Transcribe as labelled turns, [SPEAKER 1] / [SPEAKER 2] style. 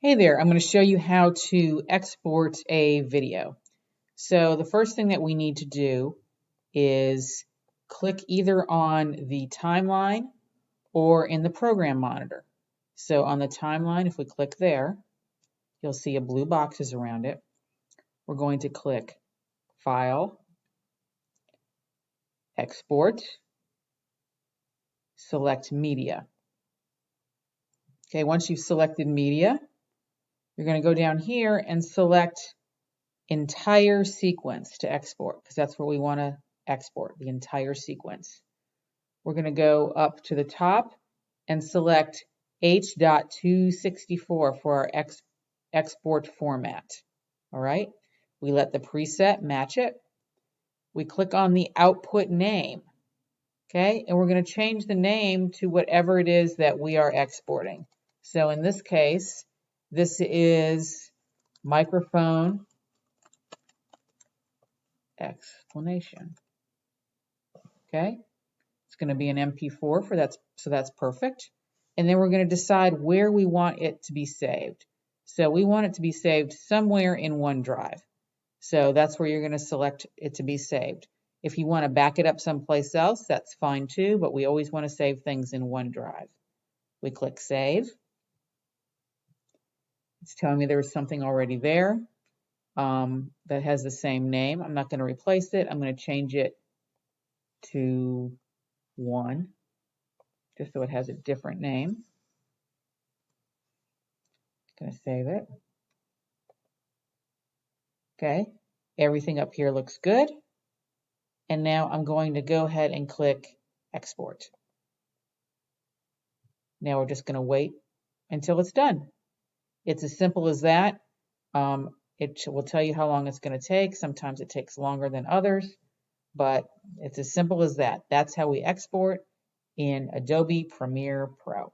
[SPEAKER 1] Hey there, I'm going to show you how to export a video. So the first thing that we need to do is click either on the timeline or in the program monitor. So on the timeline, if we click there, you'll see a blue boxes around it. We're going to click File, Export, select Media. Okay, once you've selected Media, you're going to go down here and select entire sequence to export, because that's where we want to export, the entire sequence. We're going to go up to the top and select H.264 for our export format. All right, we let the preset match it. We click on the output name, okay, and we're going to change the name to whatever it is that we are exporting. So in this case, this is microphone explanation. Okay, it's going to be an MP4 for that, so that's perfect. And then we're going to decide where we want it to be saved. So we want it to be saved somewhere in OneDrive. So that's where you're going to select it to be saved. If you want to back it up someplace else, that's fine too, but we always want to save things in OneDrive. We click Save. It's telling me there's something already there that has the same name. I'm not going to replace it. I'm going to change it to 1, just so it has a different name. Going to save it. Okay, everything up here looks good. And now I'm going to go ahead and click Export. Now we're just going to wait until it's done. It's as simple as that. It will tell you how long it's going to take. Sometimes it takes longer than others, but it's as simple as that. That's how we export in Adobe Premiere Pro.